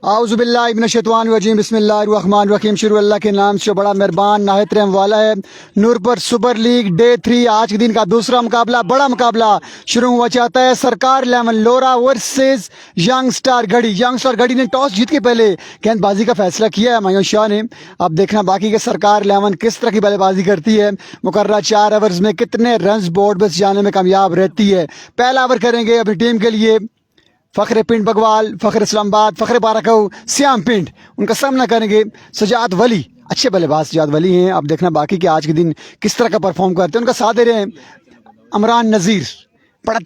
आउज़ुबिल्लाहिमिनश्शैतानिर्रजीम बिस्मिल्लाहिर्रहमानिर्रहीम। शुरू अल्लाह के नाम से बड़ा मेहरबान नाहित रहम वाला है। नूरपुर सुपर लीग डे 3 आज के दिन का दूसरा मुकाबला, बड़ा मुकाबला शुरू हुआ चाहता है। सरकार 11 लोरा वर्सेस यंग स्टार गढ़ी। यंग स्टार गढ़ी ने टॉस जीत के पहले गेंदबाजी का फैसला किया है मायूस शाह ने। अब देखना बाकी के सरकार 11 किस तरह की बल्लेबाजी करती है, मुकर्रर 4 ओवर्स में कितने रन बोर्ड पर जाने में कामयाब रहती है। पहला ओवर करेंगे अपनी टीम के लिए फ़ख्र पिंड बगवाल, फ़ख्र इस्लामाबाद, फ़ख्र बारकऊ, श्याम पिंड। उनका सामना करेंगे सजाद वली। अच्छे बल्लेबाज सजाद वली हैं। अब देखना बाकी के आज के दिन किस तरह का परफॉर्म करते हैं। उनका साथ दे रहे हैं अमरान नज़ीर। बड़ा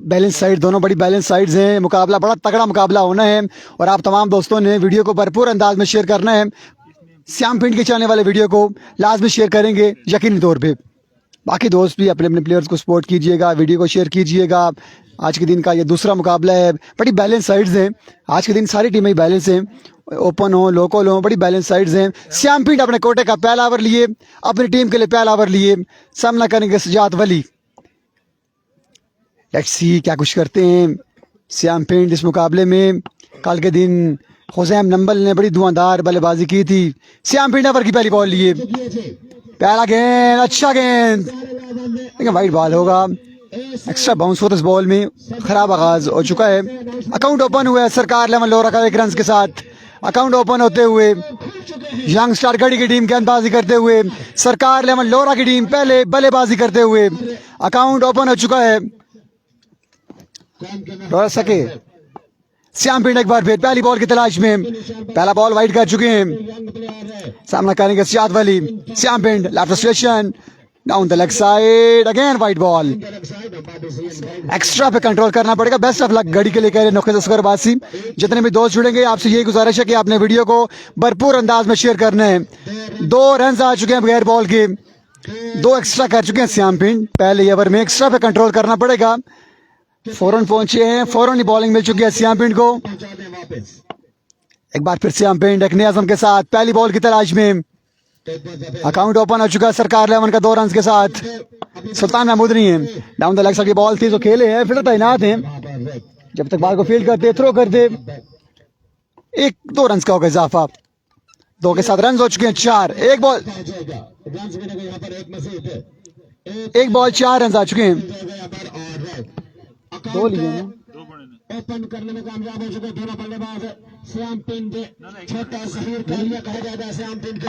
बैलेंस साइड, दोनों बड़ी बैलेंस साइड्स हैं। मुकाबला बड़ा तगड़ा मुकाबला होना है और आप तमाम दोस्तों ने वीडियो को भरपूर अंदाज में शेयर करना है। श्याम पिंड के चाहने वाले वीडियो को लाजमी शेयर करेंगे यकीनी तौर पर। बाकी दोस्त भी अपने अपने प्लेयर्स को सपोर्ट कीजिएगा, वीडियो को शेयर कीजिएगा। आज के दिन का ये दूसरा मुकाबला है। बड़ी बैलेंस साइड्स हैं आज के दिन, सारी टीमें बैलेंस हैं, ओपन हो लोकल हो, बड़ी बैलेंस साइड्स हैं। श्याम पिंड अपने कोटे का पहला ओवर लिए, अपनी टीम के लिए पहला ओवर लिए, सामना करेंगे सजाद वली। लेट्स सी क्या कुछ करते हैं श्याम पिंड इस मुकाबले में। कल के दिन हुसैन नंबल ने बड़ी धुआंधार बल्लेबाजी की थी। श्याम पिंड ओवर की पहली बॉल लिए, पहला गेंद, अच्छा गेंद, लेकिन वाइड बॉल होगा। एक्स्ट्रा बाउंस होता इस बॉल में, खराब आगाज हो चुका है। अकाउंट ओपन हुआ है सरकार 11 लोरा का 1 रन के साथ। अकाउंट ओपन होते हुए यंग स्टार गढ़ी की टीम गेंदबाजी करते हुए, सरकार 11 लोरा की टीम पहले बल्लेबाजी करते हुए। अकाउंट ओपन हो चुका है। सके श्याम पिंड एक बार फिर पहली बॉल की तलाश में, पहला बॉल वाइड कर चुके हैं। सामना करेंगे सजाद वली। श्याम पिंड left station down the leg side, again wide ball. Extra पे कंट्रोल करना पड़ेगा। बेस्ट ऑफ लक गढ़ी के लिए कह रहे नौखे असगर बासी। जितने भी दोस्त जुड़ेंगे आपसे यही गुजारिश है कि आपने वीडियो को भरपूर अंदाज में शेयर करना है। 2 रन आ चुके हैं बगैर बॉल के, 2 एक्स्ट्रा कर चुके हैं श्याम पिंड। पहले ओवर में एक्स्ट्रा पे कंट्रोल करना पड़ेगा। फौरन पहुंचे हैं, फौरन ही बॉलिंग मिल चुकी है श्याम पिंड को। एक बार फिर श्याम पिंड एक निज़म के साथ पहली बॉल की तलाश में। अकाउंट ओपन हो चुका है सरकार 11 का 2 रन के साथ। सुल्तान महमूद नहीं है, डाउन द लेग साइड की बॉल थी तो खेले हैं, फिल्डर तैनात हैं। जब तक बॉल को फील्ड करते थ्रो कर दे। 1-2 रन का होगा इजाफा। 2 के साथ रन हो चुके हैं 4। एक बॉल 4 रन आ चुके हैं। 2 लिए हैं। ओपन करने में कामयाब हो चुके दोनों बल्लेबाज श्याम पिंड। छोटा शहीर कलिया कहा जाता है श्याम पिंड को।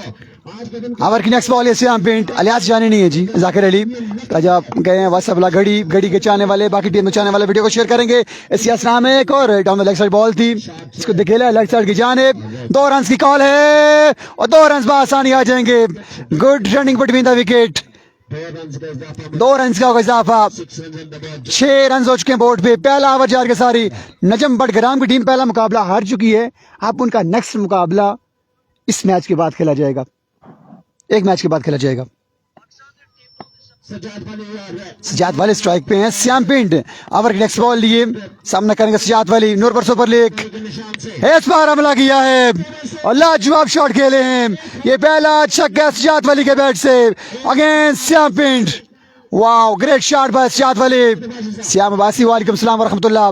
आज के दिन ओवर की नेक्स्ट बॉल है श्याम पिंड। अलियास जाने नहीं है जी, जाकिर अली राजा गए हैं। वसबला गढ़ी के चाहने वाले, बाकी टीम में चाहने वाले वीडियो को शेयर करेंगे। इसियास नाम है एक और down the leg side ball थी, इसको दिखेला लेग साइड की जानिब। 2 रन की कॉल है और 2 रन आसानी आ जाएंगे। Good running between the wicket. 2 run का होगा इजाफा। 6 रन हो चुके हैं बोर्ड पे। पहला ओवर जार के सारी नजम बडग्राम की टीम पहला मुकाबला हार चुकी है। अब उनका नेक्स्ट मुकाबला इस मैच के बाद खेला जाएगा, एक मैच के बाद खेला जाएगा। सजाद वाली स्ट्राइक पे हैं। श्याम पिंड ओवर की नेक्स्ट बॉल लिए, सामना करेंगे सजाद वाली। नूरपुर सुपर लीग इस बार हमला किया है और लाजवाब शॉट खेले हैं। ये पहला छक्का सजाद वाली के बैट से against Shyam Pind. Wow, great shot by Sajjad Wali. Shyam Abbasi वालेकुम सलाम व रहमतुल्लाह।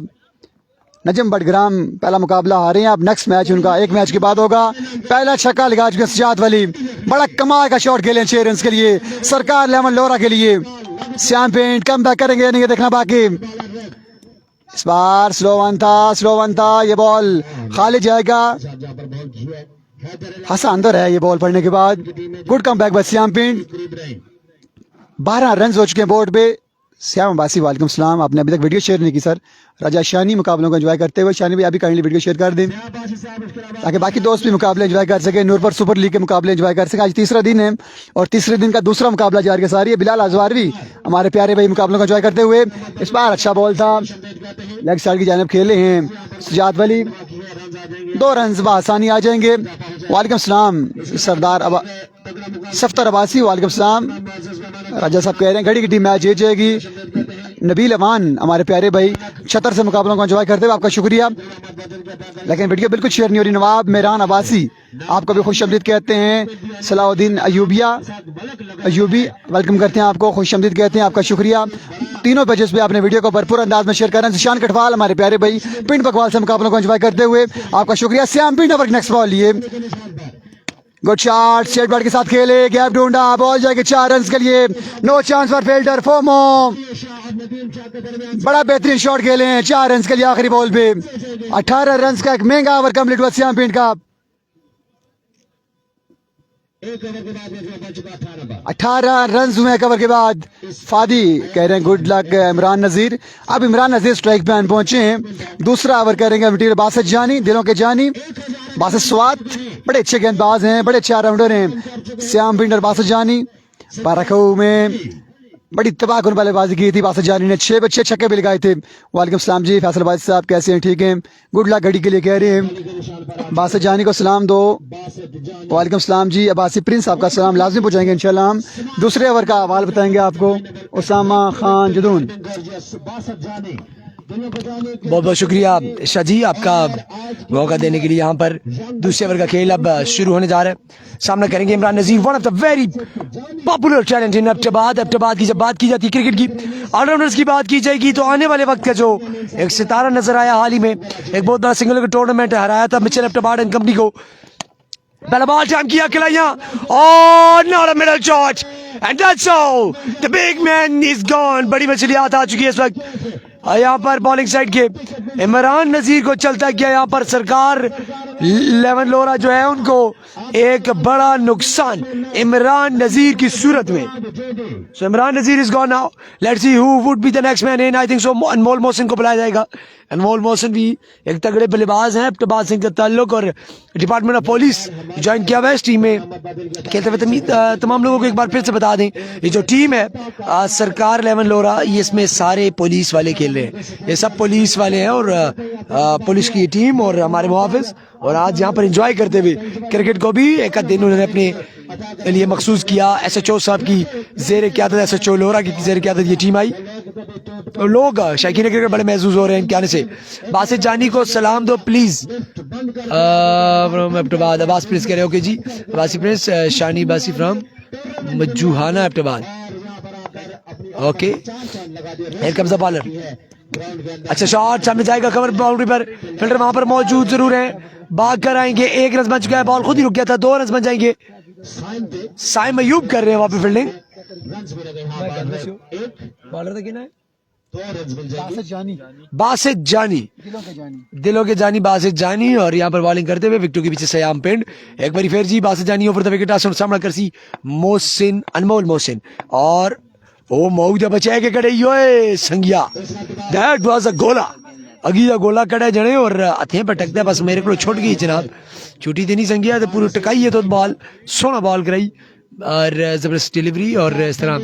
नजम बडग्राम पहला मुकाबला हारे हैं। अब नेक्स्ट मैच उनका एक मैच के बाद होगा। पहला छक्का लगा चुके सजाद वली। बड़ा कमाल का शॉट खेले 6 रन के लिए सरकार 11 लोरा के लिए। श्याम पिंड कम बैक करेंगे नहीं देखना बाकी। इस बार स्लो वन था, ये बॉल खाली जाएगा। हसन अंदर है ये बॉल पड़ने के बाद। गुड कम बैक बस श्याम पिंड। 12 रन हो चुके हैं बोर्ड पे। श्याम अब्बासी वालेकुम सलाम। आपने अभी तक वीडियो शेयर नहीं की सर। राजा शानी मुकाबलों को एंजॉय करते हुए, शानी भी अभी काइंडली वीडियो शेयर कर दें ताकि बाकी दोस्त भी मुकाबले एंजॉय कर सके, नूरपुर सुपर लीग के मुकाबले एंजॉय कर सके। आज तीसरा दिन है और तीसरे दिन का दूसरा मुकाबला जार के सारी है। बिलाल अजवारवी हमारे प्यारे भाई मुकाबलों को एंजॉय करते हुए। इस बार अच्छा बॉल था, लेग साइड की जानिब खेले हैं सजाद वली। 2 रन आसानी आ जाएंगे। वालेकुम सलाम सरदार सफ्तर अब्बासी वालेकुम सलाम। राजा साहब कह रहे हैं घड़ी की टीम मैच जीत जाएगी। नबील अमान हमारे प्यारे भाई छतर से मुकाबलों को एंजॉय करते हुए आपका शुक्रिया। लेकिन वीडियो बिल्कुल शेयर नहीं हो रही। नवाब मेहरान अब्बासी आपको भी खुशआमदीद कहते हैं। सलाउद्दीन अयूबी वेलकम करते हैं आपको, खुशआमदीद कहते हैं, आपका शुक्रिया। तीनों पेजेस पे आपने वीडियो को भरपूर अंदाज में शेयर कर रहे हैं। जिशान कटवाल हमारे प्यारे भाई पिंड बकवाल से मुकाबलों को एंजॉय करते हुए आपका शुक्रिया। श्याम पिंड ओवर नेक्स्ट बॉल लिए गुड शॉट, स्टेट बैट के साथ खेले, गैप ढूंढा, बॉल जाएगी 4 रन के लिए, नो चांस फॉर फील्डर फोमो। बड़ा बेहतरीन शॉट खेले हैं 4 रन के लिए आखिरी बॉल पे। 18 रन का एक महंगा ओवर कंप्लीट हुआ श्याम पिंड का। 18 रन हुए एक ओवर के बाद। फादी कह रहे हैं गुड लक इमरान नजीर। अब इमरान नजीर स्ट्राइक पे आन पहुंचे हैं। दूसरा ओवर करेंगे मटीरियल बासित जानी, दिलों के जानी, बासित स्वात बड़े अच्छे गेंदबाज हैं, बड़े अच्छे ऑलराउंडर हैं श्याम पिंड और बासित जानी। पाराखू में बड़ी तबाह कुन बल्लेबाजी की थी बासित जानी ने, 6 बच्चे छक्के भी लगाए थे। वालेकुम सलाम जी फैसल भाई साहब, कैसे हैं? ठीक हैं, गुड लक घड़ी के लिए कह रहे हैं। बासित जानी को सलाम दो। वालेकुम सलाम जी। अब्बासी प्रिंस आपका सलाम लाजमी पहुंचाएंगे इंशाल्लाह। हम दूसरे ओवर का हवाल बताएंगे आपको। उसामा खान जदून, बहुत बहुत शुक्रिया शाह जी आपका मौका देने के लिए। यहाँ पर दूसरे ओवर का खेल अब शुरू होने जा रहा है। सामना करेंगे Imran Nazir, one of the very popular talent in Abbottabad. Abbottabad की जब बात की जाती है क्रिकेट की, ऑलराउंडर्स की बात की जाएगी, तो आने वाले वक्त का जो एक सितारा नजर आया हाल ही में, एक बहुत बड़ा सिंगल का टूर्नामेंट हराया था मिचेल एबटाबाद एंड कंपनी को। पहला बॉल टाइम किया खिलाइया और not a middle shot and that's all, the big man is gone. बड़ी मछलियात आ चुकी है इस वक्त यहाँ पर बॉलिंग साइड के। इमरान नजीर को चलता गया यहाँ पर सरकार लेवन लोरा जो है उनको एक बड़ा नुकसान इमरान नजीर की सूरत में। So Imran Nazir is gone now, let's see who would be the next man in. I think so Anmol Mohsin को बुलाया जाएगा। अनमोल मोहसिन भी एक तगड़े बल्लेबाज हैं, एबटाबाद सिंह का ताल्लुक और डिपार्टमेंट ऑफ पुलिस ज्वाइन किया हुआ है इस टीम में खेलते हुए। तमाम लोगों को एक बार फिर से बता दें, ये जो टीम है सरकार लेवन लोरा, ये इसमें सारे पुलिस वाले खेल रहे हैं, ये सब पुलिस वाले हैं और पुलिस की टीम और हमारे मुहाफिज। और आज यहाँ पर एंजॉय करते हुए क्रिकेट को भी एक दिन उन्होंने अपने लिए मखसूस किया। SHO साहब की जेर क़यादत, SHO लोरा की जेर क़यादत ये टीम आई और लोग शौकीन क्रिकेट बड़े महसूस हो रहे हैं इनके आने से। बासित जानी को सलाम दो प्लीज। एबटाबाद अब्बास प्रिंस कह रहे हो okay ji. Abbasi Prince, Shani Basi from Majuhana Abbottabad, okay. Here comes the bowler, अच्छा शॉट सामने जाएगा, कवर बाउंड्री पर, फील्डर वहां पर मौजूद जरूर है, भाग कर आएंगे। 1 रन बन चुका है, बॉल खुद ही रुक गया था, 2 रन बन जाएंगे। साइम अयूब कर रहे हैं वहां पे फील्डिंग। बॉलर था किना है? बासित जानी, दिलों के जानी बासित जानी। और यहाँ पर बॉलिंग करते हुए विकेटों के पीछे श्याम पिंड। एक बार फिर जी बासित जानी ओवर द विकेट सामना कर सी मोहसिन, अनमोल मोहसिन और ओ मौजा बचाए के कड़े योए संगिया। दैट वाज अ गोला, अगीजा गोला कड़े जने और हथे पर टकता बस मेरे को छुट गई जनाब, छुट्टी तो नहीं संगिया तो पूरी टकाई है तो बॉल सोना बॉल कराई और जबरदस्त डिलीवरी। और इस तरह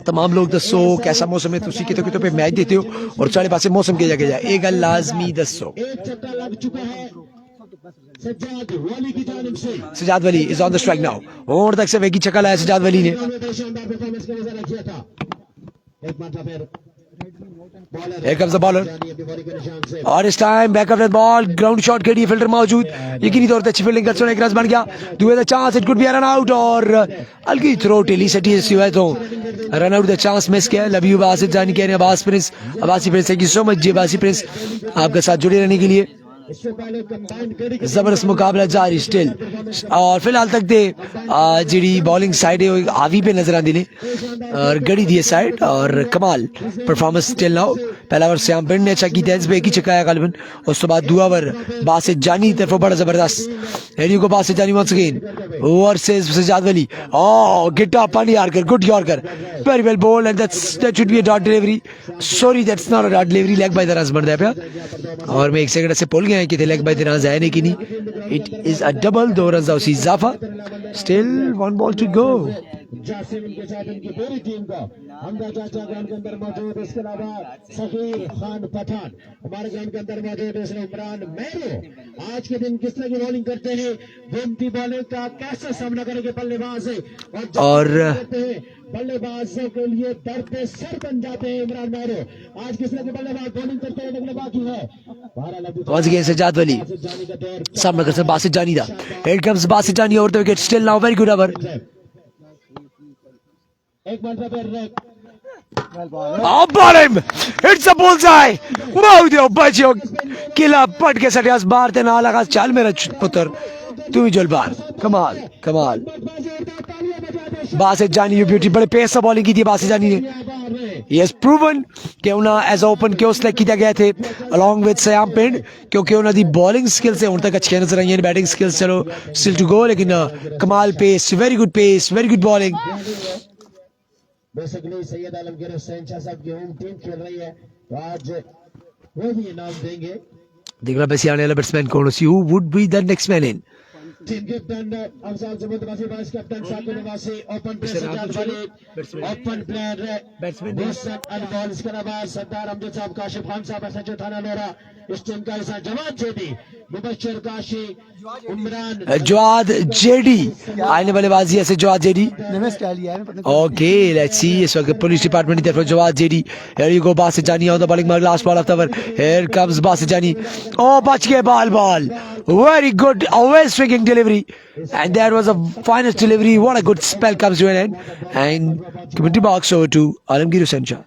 तमाम लोग दसो कैसा मौसम है, तुसी कितो पे मैच देते हो और साढ़े पास मौसम के जाके जाए एक गल लाजमी दसो। Sajjad Wali is on the strike now, और तक से वेगी छक्का लाया सजाद वली ने। Here comes the bowler और इस time back of the ball, ground shot खेली, फील्डर मौजूद, यकीनी तौर पर अच्छी फील्डिंग कर एक रन बन गया। Do the chance, it could be run out और हल्की थ्रो टेली सटी है तो run out the chance miss किया। लव यू बासित जानी कह रहे हैं Abbas prince, Abbasi prince thank you so much ji Abbasi prince आपके साथ जुड़े रहने के लिए। जबरदस्त मुकाबला जारी स्टिल और फिलहाल तक दे जी बॉलिंग साइड है आवी पे नजर आती ने और गड़ी दी साइड और कमाल परफॉर्मेंस स्टिल नाउ। पहला ओवर श्याम पिंड ने अच्छा की थे, एक ही छक्का गालिबन, उस बाद दूसरा ओवर बासित जानी तरफ बड़ा जबरदस्त हेडियो को बासित जानी वंस अगेन ओवर से सजाद वली गिट्टा पानी yorker good yorker very well bowled and that should be a dot delivery, sorry that's not a dot delivery, leg bye the run बन रहा है और मैं 1 सेकंड से बोल गया कि थे लेग बाय द रन आए नहीं कि नहीं। It is a double, 2 run उसी इजाफा, still 1 ball to go. Jasim के साथ उनकी पूरी टीम का हमदा चाचा ग्राउंड के अंदर मौजूद, इसके अलावा सखीर खान पठान हमारे ग्राउंड के अंदर मौजूद है, इमरान मैरो आज के दिन किस तरह की बॉलिंग करते हैं, घूमती बॉलिंग का कैसे सामना करेंगे बल्लेबाज है और बल्लेबाजों के लिए दर पे सर बन जाते हैं इमरान मैरो। आज किस तरह के बल्लेबाज बॉलिंग करते हुए निकले बाकी है। Once again, Sajjad Wali. सामना कर बासित जानी दा. Here comes बासित जानी over the wicket. Still now very good over. एक बार फिर Oh, ball him! It's a bullseye! Wow, दियो बच्चों किला पट के सटियास मारते ना लगा चाल मेरा पुत्र तू ही जुलबान कमाल कमाल बासित जानी यू ब्यूटी बड़े पेस से बॉलिंग की थी बासित जानी ने he has proven कि उन्हें एज ओपन क्यों सेलेक्ट किया गया थे along with सयाम पिंड क्योंकि उन्हें दी बॉलिंग स्किल्स है उन तक अच्छी नजर आई हैं बैटिंग स्किल्स चलो स्टिल टू गो लेकिन कमाल pace very good bowling basically Syed Alamgir Hussain Shah साहब की होम टीम खेल रही है तो आज वो भी इनाम देंगे देखना बस आने वाला बैट्समैन कौन see who would be the next man in team captain Afzal Jamud Wasi vice captain Saqib Nawasi open player Sajjad Wali open player batsman Hussain Anmol इसके अलावा सरदार अमजद साहब काशिफ खान साहब एसएचओ थाना लोरा इस टीम का हिस्सा जवाद जेडी मुबशर काशी इमरान जवाद जेडी आने वाले बाजी ऐसे जवाद जेडी नया स्टाइल ही है पता ओके लेट्स सी इस वक्त पुलिस डिपार्टमेंट की तरफ जवाद जेडी here you go Basit Jani on the bowling mark last ball of the over here comes Basit Jani ओ बच गए ball very good away swinging delivery and there was a finest delivery what a good spell comes to an end and community box over to Alamgir Hussain Shah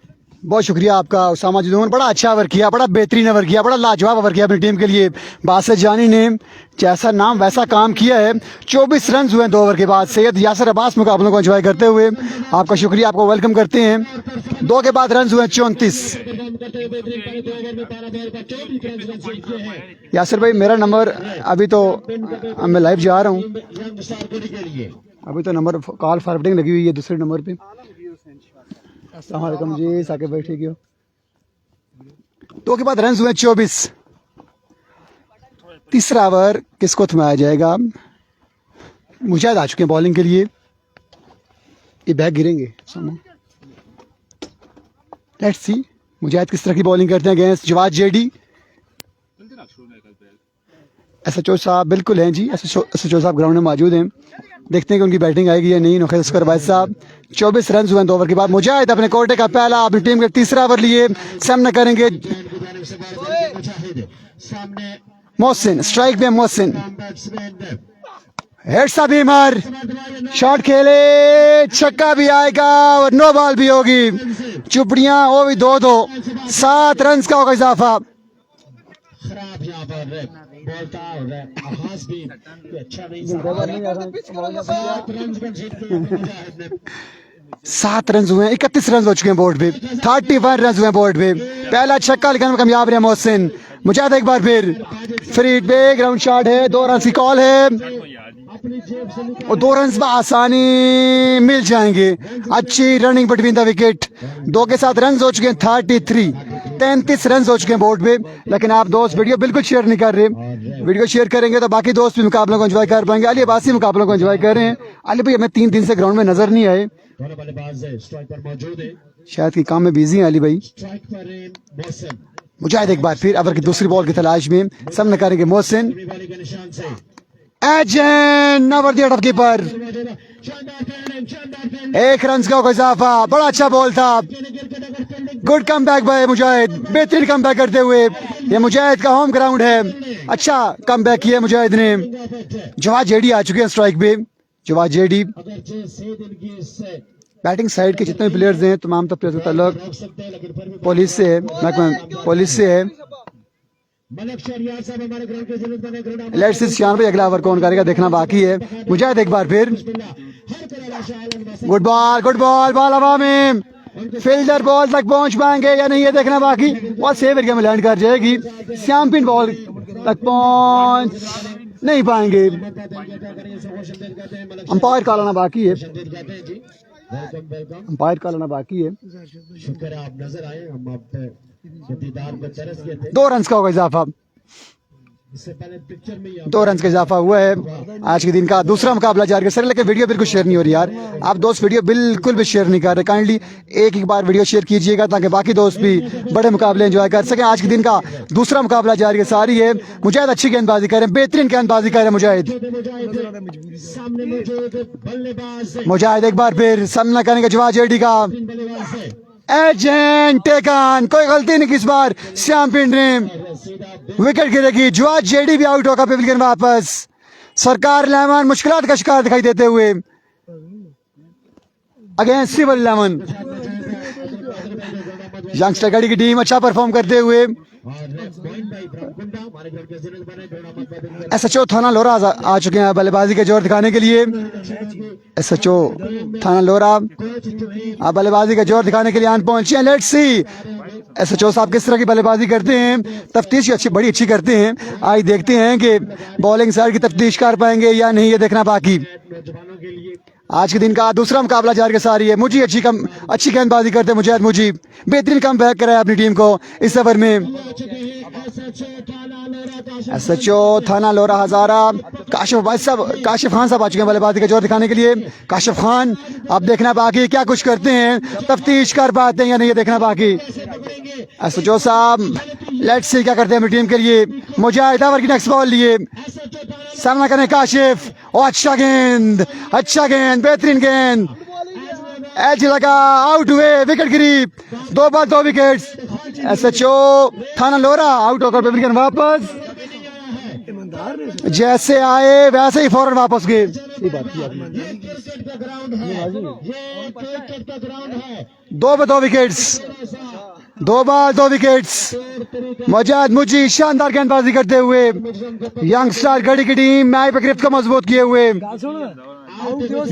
बहुत शुक्रिया आपका उसामा जुदून बड़ा अच्छा over किया बड़ा बेहतरीन ओवर किया बड़ा लाजवाब ओवर किया अपनी टीम के लिए बासित जानी ने जैसा नाम वैसा काम किया है 24 रन हुए 2 ओवर के बाद सैयद यासर अब्बास मुकाबलों को एंजॉय करते हुए आपका शुक्रिया आपको वेलकम करते हैं 2 के बाद रन हुए 34 यासर भाई मेरा नंबर अभी तो मैं लाइव जा रहा हूँ अभी तो नंबर कॉल फॉरवर्डिंग लगी हुई है दूसरे नंबर पे अस्सलाम वालेकुम जी साकिब भाई ठीक हो 2 के बाद रन हुए 24 तीसरा ओवर किसको थमाया जाएगा मुजाहिद आ चुके हैं बॉलिंग के लिए ये बैग गिरेंगे लेट्स सी मुजाहिद किस तरह की बॉलिंग करते हैं अगेंस्ट जवाद जेडी एसएचओ साहब बिल्कुल हैं जी एसएचओ साहब ग्राउंड में मौजूद हैं देखते हैं कि उनकी बैटिंग आएगी या नहीं नौखेद अस्कर भाई साहब 24 रन हुए 2 ओवर के बाद मुजाहिद अपने कोटे का पहला अपनी टीम के तीसरा ओवर लिए सामना करेंगे मोहसिन स्ट्राइक में मोहसिन हेड्स अभी मार शॉट खेले छक्का भी आएगा और नो बॉल भी होगी चुपड़ियां वो भी 2-2 7 रन का होगा इजाफा खराब यहाँ पर बोलता है आगाज भी अच्छा नहीं 7 रन हुए 31 रन हो चुके हैं बोर्ड पे 31 रन हुए हैं बोर्ड पे पहला छक्का लगाने में कामयाब रहे मोहसिन मुजाहिद एक बार फिर फ्री पे ग्राउंड शॉट है 2 रन की कॉल है और 2 रन आसानी मिल जाएंगे अच्छी रनिंग बिटवीन द विकेट 2 के साथ रन हो चुके हैं 33 रन हो चुके हैं बोर्ड पे लेकिन आप दोस्त वीडियो बिल्कुल शेयर नहीं कर रहे वीडियो शेयर करेंगे तो बाकी दोस्त भी मुकाबलों को एंजॉय कर पाएंगे अली अब्बासी मुकाबलों को एंजॉय कर रहे हैं अली भाई हमें 3 दिन से ग्राउंड में नजर नहीं आए शायद कि काम में बिजी हैं अली भाई मुजाहिद एक बार फिर ओवर की दूसरी बॉल की तलाश में सामना करेंगे मोहसिन कीपर 1 रन का इजाफा बड़ा अच्छा बॉल था गुड कम बैक बाय मुजाहिद बेहतरीन कम बैक करते हुए ये मुजाहिद का होम ग्राउंड है अच्छा कम बैक किया मुजाहिद ने जवाद जेडी आ चुके हैं स्ट्राइक पे जवाद जेडी बैटिंग साइड के जितने भी प्लेयर्स हैं तमाम तो प्लेयर्स का ताल्लुक पुलिस से है महकमा पुलिस से है लेट्स सी शान भाई अगला ओवर कौन करेगा देखना बाकी है मुजाहिद एक बार फिर गुड बॉल बॉल हवा में फील्डर बॉल तक पहुंच पाएंगे या नहीं ये देखना बाकी बॉल सेव एरिया में लैंड कर जाएगी श्याम पिन बॉल तक पहुंच नहीं पाएंगे अंपायर का लाना बाकी है अंपायर का लाना बाकी है शुक्र है आप नजर आए हम आप दीदार में तरस गए थे 2 रन का होगा इजाफा इससे पहले पिक्चर में ही 2 रन का इजाफा हुआ है। आज के दिन का दूसरा मुकाबला जारी है। सर लेकिन वीडियो बिल्कुल शेयर नहीं हो रही यार, आप दोस्त वीडियो बिल्कुल भी शेयर नहीं कर रहे। काइंडली एक बार वीडियो शेयर कीजिएगा ताकि बाकी दोस्त भी बड़े मुकाबले एंजॉय कर सकें। आज के दिन का दूसरा मुकाबला जारी है। सारी है मुजाहिद अच्छी गेंदबाजी कर रहे हैं, बेहतरीन गेंदबाजी कर रहे हैं मुजाहिद। सामने मौजूद बल्लेबाज मुजाहिद एक बार फिर सामना करेंगे जवाब जेडी का। बल्लेबाज है एजेंट टेकन, कोई गलती नहीं इस बार। श्याम पिंडरे विकेट गिरेगी, जवाब जेडी भी आउट होगा। पवेलियन वापस। सरकार लेमन मुश्किलात का शिकार दिखाई देते हुए अगेंस्ट सिविल लेमन। यंगस्टर गढ़ी की टीम अच्छा परफॉर्म करते हुए। एसएचओ थाना लोरा आ चुके हैं बल्लेबाजी के जोर दिखाने के लिए। एसएचओ थाना लोरा आप बल्लेबाजी का जोर दिखाने के लिए आन पहुंचे हैं। लेट्स सी एसएचओ साहब किस तरह की बल्लेबाजी करते हैं। तफ्तीश बड़ी अच्छी करते हैं। आज देखते हैं कि बॉलिंग साइड की तफ्तीश कर पाएंगे या नहीं, ये देखना बाकी। आज के दिन का दूसरा मुकाबला जारी के सारी है। मुझे अच्छी गेंदबाजी करते हैं मुजाहिद मुझी, बेहतरीन कम बैक कराया अपनी टीम को इस ओवर में। एसएचओ थाना लोरा हजारा काशिफ खान साहब आ चुके हैं बल्लेबाजी का जोर दिखाने के लिए। काशिफ खान अब देखना बाकी क्या कुछ करते हैं, तफ्तीश कर पाते हैं या नहीं, ये देखना बाकी। एसएचओ साहब लेट्स सी क्या करते हैं अपनी टीम के लिए। मुजाहिद ओवर की नेक्स्ट बॉल लिए सामना करें काशिफ। अच्छा गेंद, बेहतरीन गेंद, एज लगा, आउट हुए, विकेट गिरी। 2 बॉल 2 विकेट्स। एसएचओ थाना लोरा आउट होकर पवेलियन वापस। जैसे आए वैसे ही फौरन वापस गए। 2 पर 2 विकेट्स, 2 बॉल 2 विकेट्स। मुजाहिद मुझी शानदार गेंदबाजी करते हुए। यंगस्टर गढ़ी की टीम मैच पर गिरफ्त को मजबूत किए हुए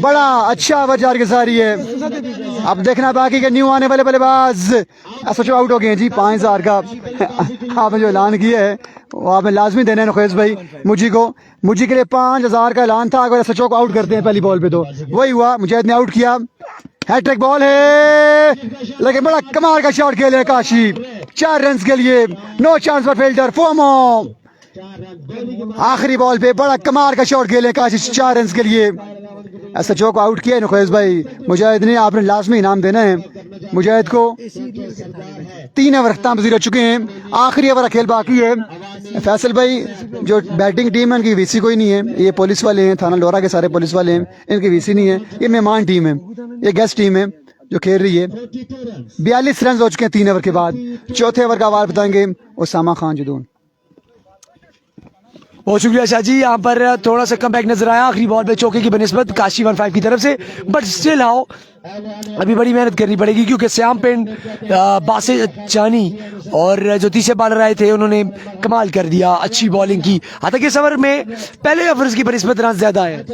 बड़ा अच्छा ओवर जारी के सारी है। अब देखना बाकी के न्यू आने वाले बल्लेबाज एसएचओ आउट हो गए हैं जी। 5000 का आपने जो ऐलान किया है वो आपने लाजमी देना है नखेज भाई मुझी के लिए 5000 का ऐलान था। अगर एसएचओ को आउट करते हैं पहली बॉल पे तो वही हुआ। मुजाहिद ने आउट किया। हैट्रिक बॉल है लेकिन बड़ा कमाल का शॉट खेले काशी। 4 रन के लिए, नो चांस फॉर फील्डर फोमो। आखिरी बॉल पे बड़ा कमाल का शॉट खेले काशी 4 रन के लिए। एसएचओ को आउट किया नखेज भाई। मुजाहिद ने आपने लाजमी इनाम देना है मुजाहिद को। 3 ओवर अख्ताम चुके हैं, आखिरी ओवर खेल बाकी है। फैसल भाई जो बैटिंग टीम है उनकी वीसी कोई नहीं है, ये पुलिस वाले हैं, थाना लोरा के सारे पुलिस वाले हैं, इनकी वीसी नहीं है। ये मेहमान टीम है, ये गेस्ट टीम है जो खेल रही है। 42 रन हो चुके हैं 3 ओवर के बाद। चौथे ओवर का आवाज बताएंगे उसामा खान जुदून। बहुत शुक्रिया शाह जी। यहाँ पर थोड़ा सा कम बैक नजर आया आखिरी बॉल पे चौके की बनिस्बत काशी 15 की तरफ से, बट स्टिल हाउ अभी बड़ी मेहनत करनी पड़ेगी क्योंकि श्याम पिंड, बासे जानी और जो तीसरे बॉलर आए थे उन्होंने कमाल कर दिया, अच्छी बॉलिंग की। हालांकि इस ओवर में पहले ओवर्स की बनिस्बत रन ज्यादा है।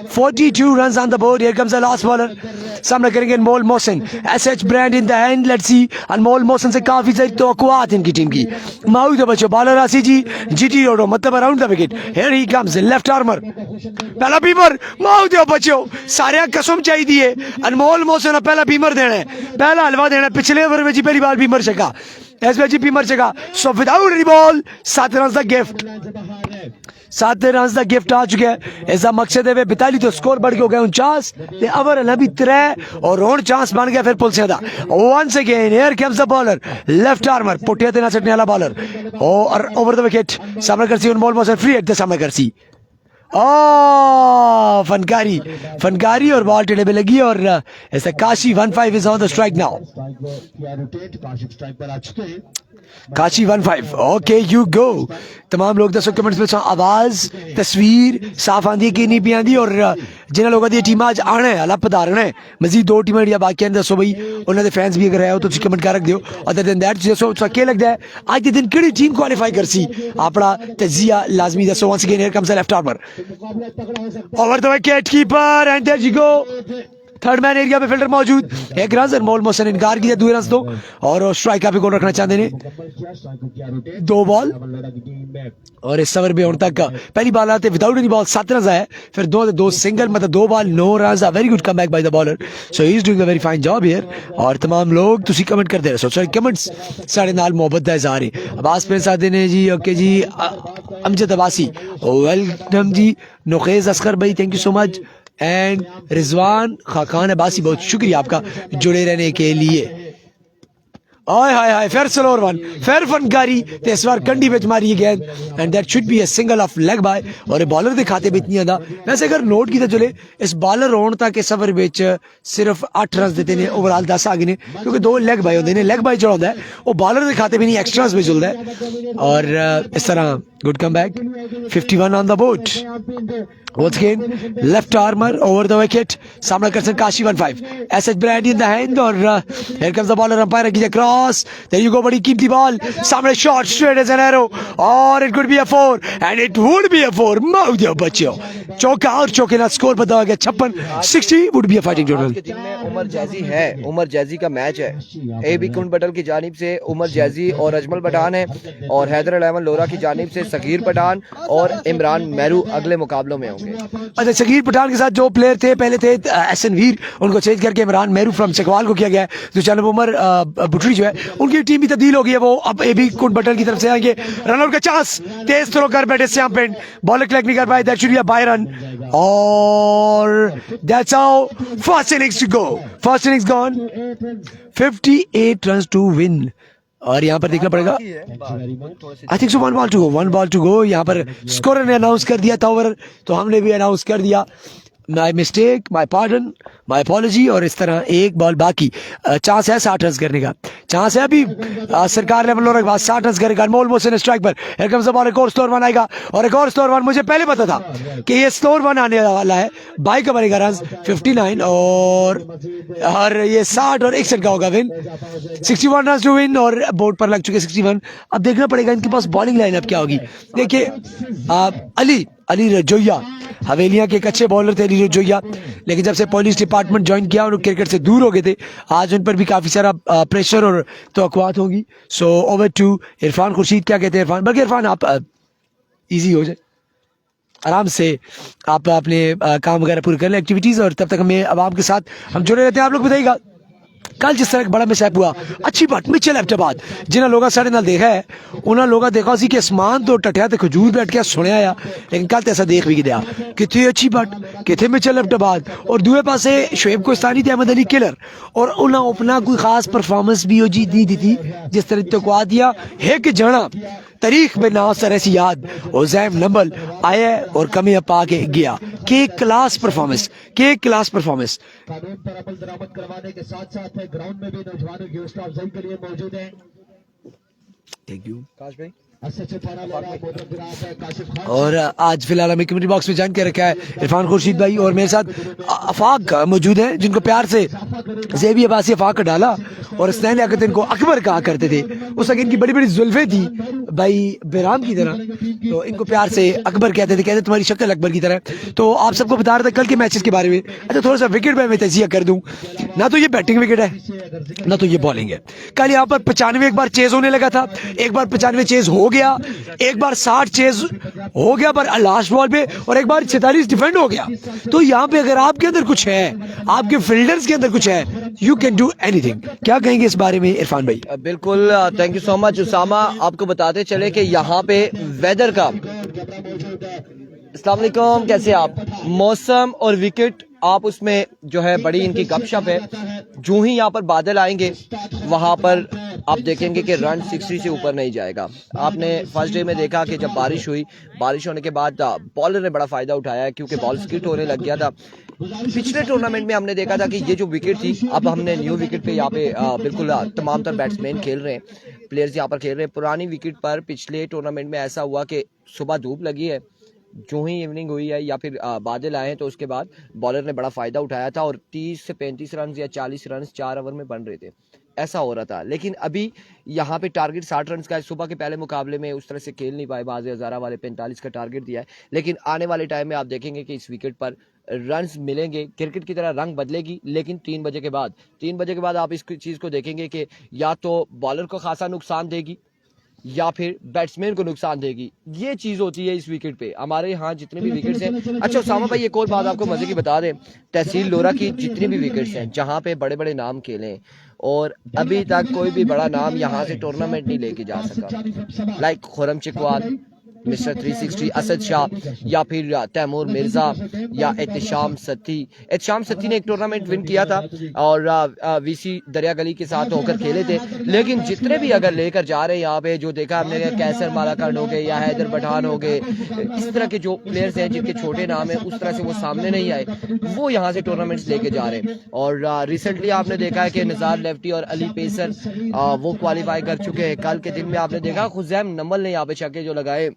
42 run on the board. Here comes the last bowler. सामना करेंगे Anmol Mohsin. SH brand in the hand. Let's see Anmol Mohsin से काफी सारी तवक्कुआत इनकी टीम की। माउद बच्चों बॉलर आसी जी जीटी रोडो मतलब around the wicket. Here he comes left armour. पहला बीमर माउद बच्चों सारे कसम चाहिए अनमोल मोहसिन पहला बीमर देना है, पहला हलवा देना है। पिछले ओवर में जी पहली बार बीमर चका एसबीआई बीमर चका। So without any ball 7 run का गिफ्ट, 7 रन का गिफ्ट आ चुका है। ऐसा मकसद है 42 तो स्कोर बढ़ के हो गया 49 ते ओवर अभी 3 और रोड चांस बन गया फिर पुल से once again. Here comes the bowler left armer पुटिया देना चटने वाला बॉलर और ओवर द विकेट सामना करसी अनमोल मोहसिन फ्री एट द सामना करसी। फनकारी और बॉल टेढ़े पे लगी और ऐसा Kashi 15 is on the strike now. Kashi 15 okay you go. तमाम लोग दर्शक कमेंट्स में आवाज तस्वीर साफ आंदी कि नहीं भी आंदी और जिन्हें लोगों की टीम आज आना है अला पधारना है। मजीद 2 टीमें जड़ियां बाकी हैं दसो भाई उन्होंने फैंस भी अगर है तो कमेंट कर रख दियो। अदर देन दैट दसो क्या लगता है आज के दिन किहड़ी टीम क्वालीफाई करसी अपना तजिया लाजमी दसो। Once again here comes the left armer over the wicket keeper end there you go. Third man area पे फील्डर मौजूद, एक रन अनमोल मोहसिन इनकार किया 2 रन तो, और स्ट्राइक का भी गोल रखना चाहते ने। 2 बॉल और इस ओवर में तक पहली बॉल आते विदाउट एनी बॉल 7 रन आए, फिर 2 सिंगल, मतलब 2 ball 9 run. Very good comeback by the bowler, so he is doing a very fine job here. और तमाम लोग तुसी कमेंट करते रहो, सो कमेंट्स साढ़े नाल मोहब्बत दा इज़हार है। अब्बास प्रिंस आते ने जी, ओके जी, अमजद अब्बासी वेलकम जी, नुखेज असगर भाई thank you so much, and Rizwan Khan Abbasi बहुत शुक्रिया आपका जुड़े रहने के लिए। हाय हाय हाय, फेयर स्लोअर वन, फेयर फनकारी ते इस बार कंडी विच मारी गेंद, and that should be a single off leg bye. और बॉलर दे खाते बिच नहीं आंदा। वैसे अगर नोट कीता चले इस बॉलर होने तक इस ओवर विच सिर्फ 8 रन देते ने, ओवरऑल 10 आ गए ने, क्योंकि 2 लेग बाय होंदे ने। लेग बाय जो होंदा है वो बॉलर दे खाते भी नहीं, एक्स्ट्रास में जुलदा है। और इस तरह good comeback, 51 on the board. Once again, left armor over the wicket. सामना कर सकते Kashi 15. SH Brandy in the hand और here comes the bowler, umpire कीजिए cross. There you go, बड़ी कीमती बॉल, सामने shot straight as an arrow और it could be a 4 and it would be a 4. मार दिया बच्चों, चौका और चौके ना स्कोर बताया गया 56, 60 would be a fighting total. आज के दिन में उमर जैजी है, उमर जैजी का मैच है। AB कुंड बटल की जानिब से उमर जैजी और अजमल पठान है, और हैदर 11 लोरा की जानिब से सगीर पठान और इमरान मेहरू अगले मुकाबलों में होंगे। अच्छा, सगीर पठान के साथ जो प्लेयर थे पहले थे एहसन वीर, उनको चेंज करके इमरान मेहरू फ्रॉम चकवाल को किया गया है। जो चैनल उमर बुटरी जो है उनकी टीम भी तब्दील हो गई है, वो अब AB कुंड बटल की तरफ से आएंगे। रनआउट का चांस, तेज थ्रो कर बैठे श्याम पेंट, बॉलर कलेक्ट नहीं कर पाए, that should be a bye run, और that's how first innings to go, first innings gone, 58 runs to win. और यहाँ पर देखना पड़ेगा, I think so 1 ball to go. यहाँ पर स्कोरर ने अनाउंस कर दिया था ओवर, तो हमने भी अनाउंस कर दिया। My mistake, my pardon, my apology. और इस तरह 1 बॉल बाकी, चांस है 60 रन करने का, चांस है अभी सरकार लेवल और 60 रन करेगा। अनमोल मोहसिन स्ट्राइक पर, हियर कम्स द बॉल, एक और स्लोअर वन आएगा, और एक और स्लोअर वन। मुझे पहले पता था कि ये स्लोअर वन आने वाला है, बाई का बनेगा रन 59 और ये 60 और 61 का होगा विन, 61 रन टू विन, और बोर्ड पर लग चुके 61। अब देखना पड़ेगा इनके पास बॉलिंग लाइनअप क्या होगी। देखिए अली रजोया हवेलियां के एक अच्छे बॉलर थे अली रजोया, लेकिन जब से पुलिस डिपार्टमेंट ज्वाइन किया और क्रिकेट से दूर हो गए थे, आज उन पर भी काफी सारा प्रेशर और तवक्कुआत होंगी। So over to Irfan Khurshid. क्या कहते हैं इरफान? बल्कि इरफान आप इजी हो जाए, आराम से आप अपने काम वगैरह पूरे कर लें, एक्टिविटीज, और तब तक हमें आवाम के साथ हम जुड़े रहते हैं। आप लोग बताइएगा कल जिस तरह बड़ा मिसहैप हुआ, अच्छी बात मिचेल एबटाबाद जिन्हें लोग साढ़े नाल देखा है, उन्होंने लोग देखा सी कि आसमान तो टटिया तो खजूर बैठ के सुनिया आ, लेकिन कल तो ऐसा देख भी गया कितने अच्छी बात, कितने मिचेल एबटाबाद, और दूसरे पासे शोएब कोस्तानी अहमद अली किलर, और उन्होंने अपना कोई खास परफॉर्मेंस भी जी दी थी, जिस तरह तकवा दिया है कि जाना तारीख में ना सर ऐसी याद, उज़ैम नंबल आया और कमी पा के गया। के क्लास परफॉर्मेंस, के क्लास परफॉर्मेंस। कानून पर अमल दरामद करवाने के साथ साथ ग्राउंड में भी नौजवानों की हौसला अफजाई के लिए मौजूद है। थैंक यू काश भाई। और आज फिलहाल हमें कमेंट्री बॉक्स में ज्वाइन कर रखा है इरफान खुर्शीद भाई, और मेरे साथ अफाक मौजूद हैं, जिनको प्यार से ज़ेबी अब्बासी अफाक का डाला, और स्नैन लियाकत इनको अकबर कहा करते थे। उस वक्त इनकी बड़ी बड़ी जुल्फे थी भाई बेराम की तरह, तो इनको प्यार से अकबर कहते थे, कहते तुम्हारी शक्ल अकबर की तरह। तो आप सबको बता रहा था कल के मैचेस के बारे में। अच्छा, थोड़ा सा विकेट में मैं तजिया कर दूं, ना तो ये बैटिंग विकेट है ना तो ये बॉलिंग है। कल यहाँ पर 95 एक बार चेज होने लगा था, एक बार 95 चेज हो गया, एक बार 60 चेज हो गया पर लास्ट बॉल पे, और एक बार 46 डिफेंड हो गया। तो यहाँ पे अगर आपके अंदर कुछ है, आपके फील्डर्स के अंदर कुछ है, यू कैन डू एनीथिंग। क्या कहेंगे इस बारे में इरफान भाई? बिल्कुल, thank you so much Usama. आपको बताते चले कि यहाँ पे वेदर का, अस्सलाम वालेकुम, कैसे आप, मौसम और विकेट, आप उसमें जो है बड़ी इनकी गपशप है। जो ही यहाँ पर बादल आएंगे वहां पर आप देखेंगे कि रन 60 से ऊपर नहीं जाएगा। आपने फर्स्ट डे में देखा कि जब बारिश हुई, बारिश होने के बाद बॉलर ने बड़ा फायदा उठाया है, क्योंकि बॉल स्किट होने लग गया था। पिछले टूर्नामेंट में हमने देखा था कि ये जो विकेट थी, अब हमने न्यू विकेट पे यहाँ पे बिल्कुल तमाम तर बैट्समैन खेल रहे हैं, प्लेयर्स यहाँ पर खेल रहे हैं। पुरानी विकेट पर पिछले टूर्नामेंट में ऐसा हुआ कि सुबह धूप लगी है, जो ही इवनिंग हुई है या फिर बादल आए हैं, तो उसके बाद बॉलर ने बड़ा फायदा उठाया था, और 30 से 35 रन या 40 रन 4 ओवर में बन रहे थे, ऐसा हो रहा था। लेकिन अभी यहाँ पे टारगेट 60 रन का है। सुबह के पहले मुकाबले में उस तरह से खेल नहीं पाए, बाज़ हज़ारा वाले 45 का टारगेट दिया है, लेकिन आने वाले टाइम में आप देखेंगे कि इस विकेट पर रन्स मिलेंगे, क्रिकेट की तरह रंग बदलेगी, लेकिन 3 बजे के बाद आप इस चीज़ को देखेंगे कि या तो बॉलर को खासा नुकसान देगी या फिर बैट्समैन को नुकसान देगी। ये चीज़ होती है इस विकेट पे। हमारे यहाँ जितने भी विकेट्स हैं, अच्छा उसामा भाई एक और बात आपको मजे की बता दें, तहसील लोरा की जितनी भी विकेट्स हैं जहाँ पे बड़े बड़े नाम खेले और अभी तक कोई भी बड़ा नाम यहाँ से टूर्नामेंट नहीं लेके जा सका, लाइक खुरम चिकवाल, मिस्टर 360 असद शाह, या फिर तैमूर मिर्जा या एहतशाम सत्ती ने एक टूर्नामेंट विन किया था और वीसी दरिया गली के साथ होकर खेले थे। लेकिन जितने भी अगर लेकर जा रहे हैं यहाँ पे, जो देखा हमने कैसर मालाकांड हो गए या हैदर पठान हो गए, इस तरह के जो प्लेयर्स हैं जिनके छोटे नाम है उस तरह से वो सामने नहीं आए, वो यहाँ से टूर्नामेंट्स लेके जा रहे हैं। और रिसेंटली आपने देखा है कि निज़ार लेफ्टी और अली पेसर वो क्वालिफाई कर चुके हैं। कल के दिन में आपने देखा खुजैम नमल ने यहाँ पे छक्के जो लगाए,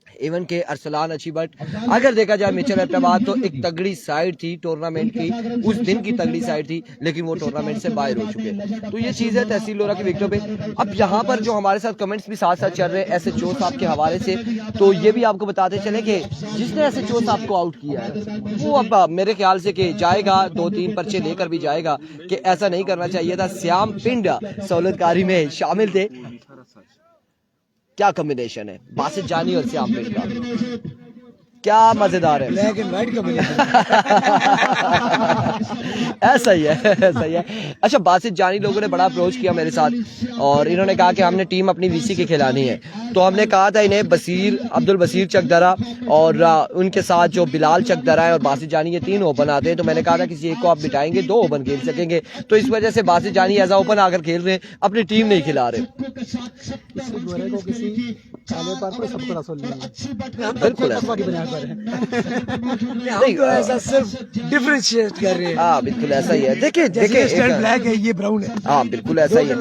इवन के अरसलान अच्छी, बट अगर देखा जाए मिचेल एबटाबाद तो एक तगड़ी साइड थी टूर्नामेंट की, उस दिन की तगड़ी साइड थी, लेकिन वो टूर्नामेंट से बाहर हो चुके। तो ये चीज़ है तहसील लोरा की विकेटों पे। अब यहाँ पर जो हमारे साथ कमेंट्स भी साथ साथ चल रहे हैं SHO साहब के हवाले से, तो ये भी आपको बताते चले कि जिसने SHO साहब को आउट किया है वो अब मेरे ख्याल से कि जाएगा, 2-3 पर्चे लेकर भी जाएगा कि ऐसा नहीं करना चाहिए था। श्याम पिंड सहूलतकारी में शामिल थे। क्या कॉम्बिनेशन है बासित जानी और श्याम पिंड का, क्या मजेदार है। ब्लैक एंड व्हाइट कॉम्बिनेशन ऐसा ही है। अच्छा, बासित जानी लोगों ने बड़ा अप्रोच किया मेरे साथ और इन्होंने कहा कि हमने टीम अपनी VC की खिलानी है। तो हमने कहा था इन्हें अब्दुल बसीर चकदरा और उनके साथ जो बिलाल चकदरा है और बासित जानी, ये 3 ओपन आते हैं। तो मैंने कहा था किसी एक को आप बिठाएंगे, 2 ओपन खेल सकेंगे। तो इस वजह से बासित जानी एज ओपन आकर खेल रहे हैं, अपनी टीम नहीं खिला रहे। बिल्कुल ऐसा सिर्फ डिफरेंशिएट कर रहे हैं। हाँ बिल्कुल ऐसा ही है। देखिए ब्लैक है, ये ब्राउन है। हाँ बिल्कुल ऐसा ही है।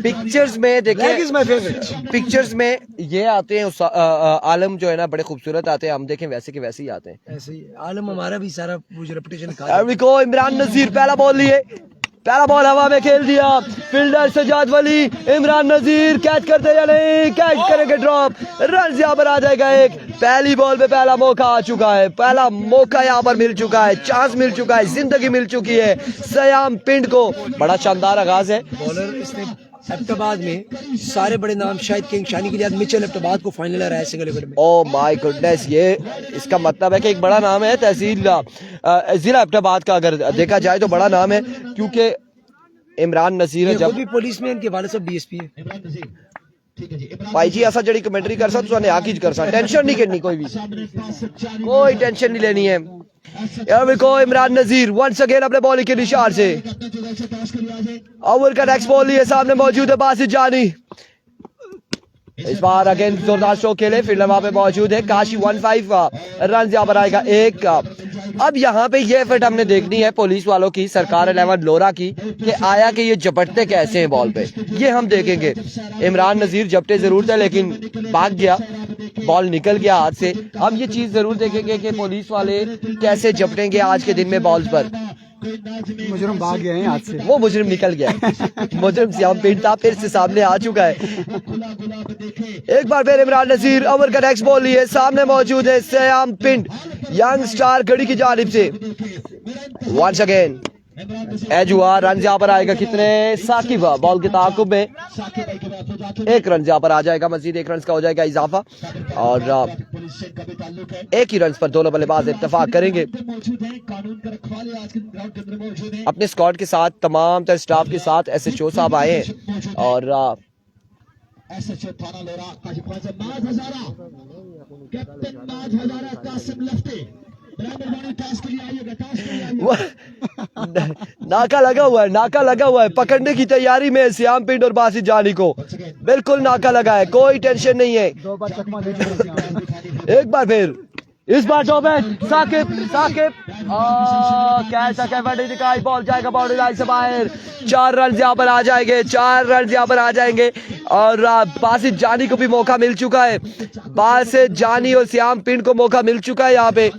पिक्चर्स में देखिए, पिक्चर्स में ये आते हैं आलम जो है ना, बड़े खूबसूरत आते हैं, हम देखें वैसे के वैसे ही आते हैं। ऐसे ही आलम हमारा भी सारा रेपुटेशन इमरान नजीर पहला बॉल लिए, पहला बॉल हवा में खेल दिया, फील्डर सजाद वली, इमरान नजीर कैच करते या नहीं, कैच करेंगे ड्रॉप, रन यहाँ पर आ जाएगा एक। पहली बॉल पे पहला मौका आ चुका है, पहला मौका यहाँ पर मिल चुका है, चांस मिल चुका है, जिंदगी मिल चुकी है श्याम पिंड को। बड़ा शानदार आगाज है। बॉलर इसने एबटाबाद में सारे बड़े नाम, शायद किंग शानी के लिए मिचेल एबटाबाद को फाइनल रहा है सिंगल विकेट में। ओ माय गुडनेस, ये इसका मतलब है कि एक बड़ा नाम है तहसील जिला एबटाबाद का। अगर देखा जाए तो बड़ा नाम है, क्योंकि इमरान नजीर जब भी पुलिस में इनके वाले सब DSP है। भाई जी ऐसा जड़ी कमेंट्री कर सकते हो, आकी कर सकते, टेंशन नहीं करनी, कोई टेंशन नहीं लेनी है। इमरान नजीर वंस अगेन अपने बॉलिंग के निशान से ओवर का नेक्स्ट बॉल लिए सामने मौजूद है बासित जानी। इस बार अगेन जोरदार शो खेले, फील्डर वहां पे मौजूद है काशी। 15 रन यहाँ पर आएगा एक। अब यहाँ पे ये एफर्ट हमने देखनी है पुलिस वालों की, सरकार 11 लोरा की, कि आया कि ये झपटते कैसे हैं बॉल पे, ये हम देखेंगे। इमरान नजीर झपटे जरूर थे लेकिन भाग गया, बॉल निकल गया हाथ से। हम ये चीज जरूर देखेंगे कि पुलिस वाले कैसे झपटेंगे आज के दिन में बॉल्स पर। मुजरिम भाग गए हैं हाथ से, वो मुजरिम निकल गया। मुजरिम श्याम पिंड था, फिर से सामने आ चुका है। एक बार फिर इमरान नजीर ओवर का नेक्स्ट बॉल लिए, सामने मौजूद है श्याम पिंड यंग स्टार गढ़ी की जानिब से। वंस अगेन एज हुआ, रन यहाँ पर आएगा कितने, साकिब बॉल के ताकुब में 1 रन यहाँ पर आ जाएगा, मजीद 1 रन का हो जाएगा इजाफा और 1 ही रन पर दोनों बल्लेबाज इत्तेफाक करेंगे। अपने स्क्वाड के साथ, तमाम तर स्टाफ के साथ SHO साहब आए हैं और नाका लगा हुआ है, पकड़ने की तैयारी में श्याम पिंड और बासित जानी को। बिल्कुल नाका लगा है, कोई टेंशन नहीं है। 2 बार चकमा दे चुके हैं। एक बार फिर, इस बार टॉप है साकिब कैसा कैफेट दिखाई, बॉल जाएगा बाउंड्री लाइन से बाहर। 4 रन यहाँ पर आ जाएंगे, 4 रन यहाँ पर आ जाएंगे और बासित जानी को भी मौका मिल चुका है। बासित जानी और श्याम पिंड को मौका मिल चुका है, यहाँ पे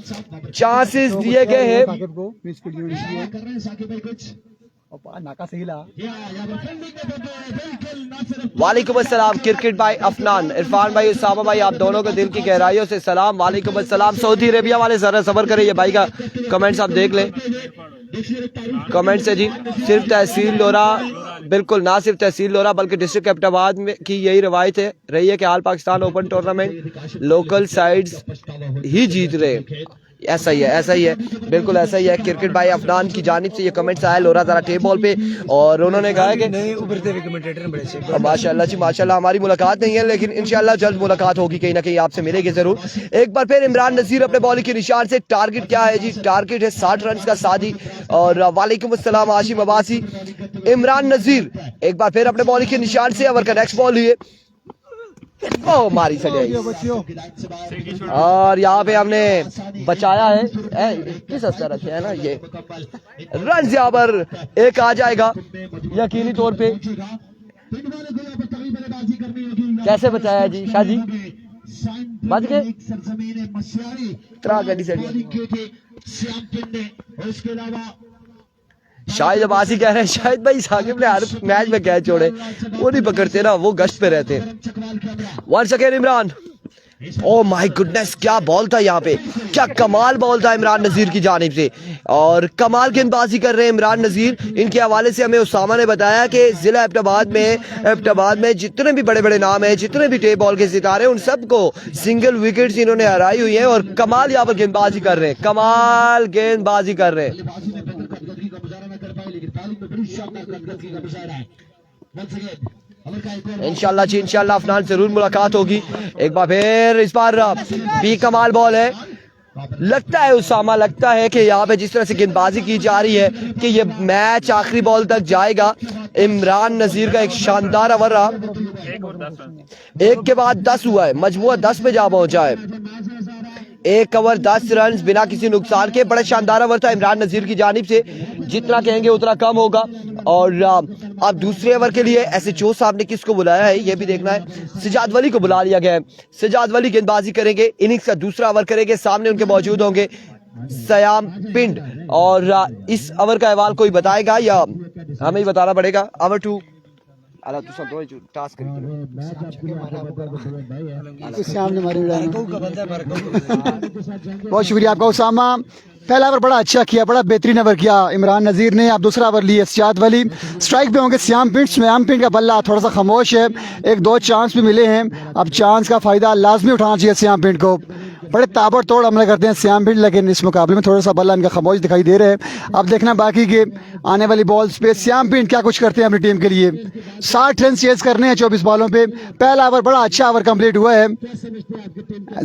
चांसेस दिए गए हैं। नाका से हिला, वालेकुम अस्सलाम क्रिकेट भाई अफनान, इरफान भाई, उसामा भाई, आप दोनों को दिल की गहराइयों से सलाम। वालेकुम अस्सलाम। सऊदी अरेबिया वाले जरा सबर करें, ये भाई का कमेंट्स आप देख लें। कमेंट्स है जी, सिर्फ तहसील लोरा, बिल्कुल ना सिर्फ तहसील लोरा बल्कि डिस्ट्रिक्ट एबटाबाद में की यही रवायत है रही है कि हाल Pakistan open tournament local sides ही जीत रहे। ऐसा ही है, ऐसा ही है, बिल्कुल ऐसा ही है। क्रिकेट भाई अफनान की जानिब से ये कमेंट्स आया लोरा जरा टेप बॉल पे, और उन्होंने कहा कि नए उभरते हुए कमेंटेटर बड़े अच्छे। माशाल्लाह जी माशाल्लाह, हमारी मुलाकात नहीं है लेकिन इंशाल्लाह जल्द मुलाकात होगी, कहीं ना कहीं आपसे मिलेगी जरूर। एक बार फिर इमरान नजीर अपने बॉलिंग के निशान से, टारगेट क्या है जी? टारगेट है 60 रन का सादी। और वालेकुम अस्सलाम आशिम अब्बासी। इमरान नजीर एक बार फिर अपने बॉलिंग के निशान से, ओवर का नेक्स्ट बॉल हुई ओ मारी सजाई, और यहाँ पे हमने बचाया है, किस स्तर रखे है ना ये रन, यहाँ पर एक आ जाएगा यकीनी तौर पे। कैसे बचाया जी शाह जी? बच गए त्रा गड्डी से। शाहिद अब्बासी कह रहे हैं शाहिद भाई साकिब ने हर मैच में कैच छोड़े, वो नहीं पकड़ते ना, वो गश्त पे रहते हैं। Once again Imran, oh my goodness क्या बॉल था यहाँ पे, क्या कमाल बॉल था इमरान नजीर की जानिब से, और कमाल गेंदबाजी कर रहे हैं इमरान नजीर। इनके हवाले से हमें उसामा ने बताया कि जिला एबटाबाद में जितने भी बड़े बड़े नाम हैं, जितने भी टेप बॉल के सितारे, उन सबको सिंगल विकेट्स इन्होंने हराई हुई है, और कमाल यहाँ पर गेंदबाजी कर रहे हैं, कमाल गेंदबाजी कर रहे हैं। इंशाल्लाह जी इंशाल्लाह अफनान जरूर मुलाकात होगी एक बार फिर। इस बार भी कमाल बॉल है, लगता है उसामा, लगता है कि यहाँ पे जिस तरह से गेंदबाजी की जा रही है कि ये मैच आखिरी बॉल तक जाएगा। इमरान नजीर का एक शानदार ओवर रहा, एक के बाद 10 हुआ है, मजमूआ 10 पे जा पहुंचा है। एक ओवर 10 रन बिना किसी नुकसान के, बड़ा शानदार ओवर था इमरान नजीर की जानिब से, जितना कहेंगे उतना कम होगा। और अब दूसरे ओवर के लिए एसएचओ साहब ने किसको बुलाया है ये भी देखना है। सिजाद वली को बुला लिया गया है, सिजाद वली गेंदबाजी करेंगे, इनिंग्स का दूसरा ओवर करेंगे, सामने उनके मौजूद होंगे सयाम पिंड। और इस ओवर का अहवाल कोई बताएगा या हमें ही बताना पड़ेगा? ओवर 2 बहुत शुक्रिया आपका उसामा। पहला ओवर बड़ा अच्छा किया, बड़ा बेहतरीन ओवर किया इमरान नजीर ने। अब दूसरा ओवर लिए सिजाद वली, स्ट्राइक पे होंगे श्याम पिंड का बल्ला थोड़ा सा खामोश है, एक दो चांस भी मिले हैं, अब चांस का फायदा लाजमी उठाना चाहिए श्याम पिंड को। बड़े ताबड़तोड़ हमले करते हैं श्याम पिंड, लेकिन इस मुकाबले में थोड़ा सा बल्ला इनका खामोश दिखाई दे रहा है। अब देखना बाकी के आने वाली बॉल्स पे श्याम पिंड क्या कुछ करते हैं अपनी टीम के लिए। 60 रन चेज करने हैं 24 बॉलों पे। पहला ओवर बड़ा अच्छा ओवर कंप्लीट हुआ है।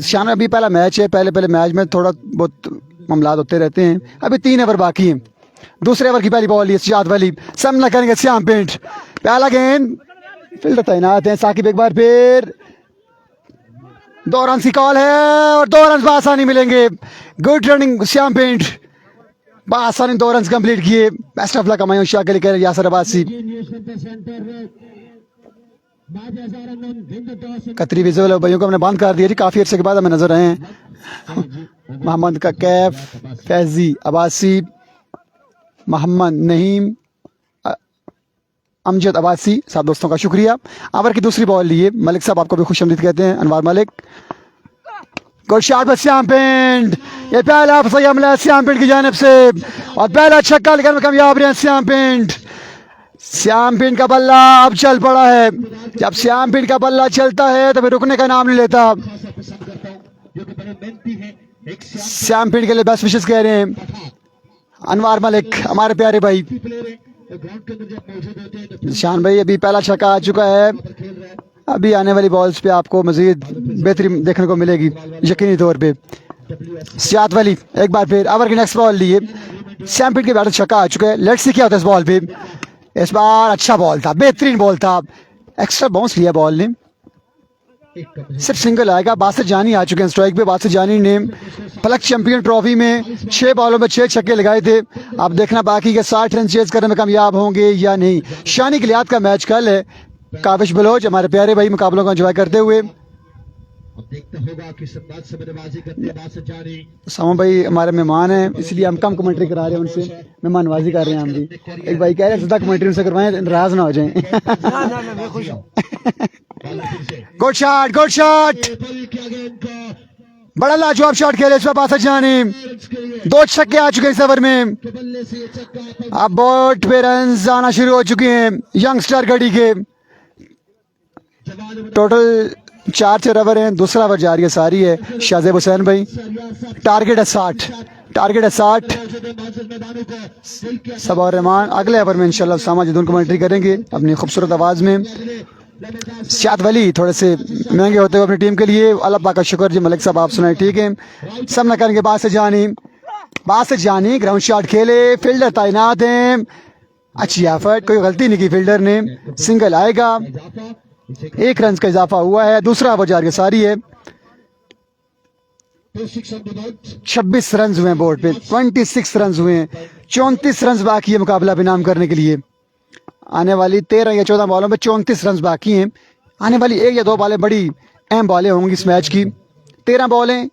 शान अभी पहला मैच है, पहले मैच में थोड़ा बहुत मामलात होते रहते हैं, अभी 3 ओवर बाकी हैं। दूसरे ओवर की पहली बॉल है सिजाद वली, सामना करेंगे श्याम पिंड, पहला गेंद, फील्डर तैनात है साकिब। एक बार फिर 2 रन की कॉल है और 2 रन बआसानी मिलेंगे। गुड रनिंग श्याम पिंड, बआसानी 2 रन कंप्लीट किए। बेस्ट ऑफ लक हमारे शाह के लिए कह रहे यासर अब्बासी। कतरी विजुअल भाइयों को हमने बंद कर दिया जी, काफी अर्से के बाद हमें नजर आए हैं। मोहम्मद का कैफ, फैजी अब्बासी, मोहम्मद नहीम, अमजद अब्बासी, सब दोस्तों का शुक्रिया। ओवर की दूसरी बॉल लिए मलिक साहब, आपको भी खुशआमदीद कहते हैं, अनवार मलिक। गुड शॉट पर श्याम पिंड, ये पहला सही हमला है श्याम पिंड की जानिब से, और पहला छक्का लेकर कामयाब रहे श्याम पिंड। श्याम पिंड का बल्ला अब चल पड़ा है, जब श्याम पिंड का बल्ला चलता है तो फिर रुकने का नाम नहीं लेता। श्याम पिंड के लिए बेस्ट विशेष कह रहे हैं अनवार मलिक, हमारे प्यारे भाई। शान भाई अभी पहला छक्का आ चुका है, अभी आने वाली बॉल्स पे आपको मजीद बेहतरीन देखने को मिलेगी यकीनी तौर पे। सिजाद वली एक बार फिर ओवर की नेक्स्ट बॉल लिए, श्याम पिंड के बैटर छक्का आ चुका है। लेट्स सी क्या होता है इस बॉल पे। इस बार अच्छा बॉल था, बेहतरीन बॉल था, एक्स्ट्रा बाउंस लिया बॉल ने, सिर्फ सिंगल आएगा। बासित जानी आ चुके हैं स्ट्राइक पे। बासित जानी ने पलक चैंपियन ट्रॉफी में 6 बॉलों में 6 छक्के लगाए थे। अब देखना बाकी के 60 रन चेज करने में कामयाब होंगे या नहीं। शानी गिलियात का मैच कल है, काविश बलोच हमारे प्यारे भाई मुकाबलों को एंजॉय करते हुए। सामा भाई हमारे मेहमान हैं, इसलिए हम कम कमेंट्री करा रहे हैं, उनसे मेहमान नवाजी कर रहे हैं हम भी। एक भाई कह रहे हैं ज्यादा कमेंट्री उनसे करवाएं, नाराज ना हो जाएं। गुड शॉट, गुड शॉट, बल किया गेंद को बड़ा लाजवाब शॉट खेले इस पर बासठ जानी। 2 छक्के आ चुके हैं इस ओवर में। के बल्ले से ये छक्का अब बोर्ड पे रन आना शुरू हो चुके हैं यंगस्टर घड़ी के। टोटल 4 ओवर हैं, दूसरा ओवर जारी है सारी है। शाहजेब हुसैन भाई, टारगेट है 60, टारगेट है 60। सब और रहमान अगले ओवर में इंशाल्लाह उसामा जदून कमेंट्री करेंगे अपनी खूबसूरत आवाज़ में। शाद वली थोड़े से महंगे होते हुए अपनी टीम के लिए, अल्लाह पाक का शुक्र जी। मलिक साहब आप सुनाए ठीक है। सब न करेंगे बात से जानी ग्राउंड शॉट खेले, फील्डर तैनात हैं। अच्छी एफर्ट, कोई गलती नहीं की फील्डर ने। सिंगल आएगा, 1 रन का इजाफा हुआ है। दूसरा ओवर जारी सारी है। 26 रन हुए हैं बोर्ड पे, 26 रन हुए हैं। 34 रन बाकी है मुकाबला बेनाम करने के लिए। आने वाली 13 या 14 बॉलों में 34 रन बाकी हैं। आने वाली 1 या 2 बॉलें बड़ी अहम बॉलें होंगी इस मैच की। 13 बॉलें,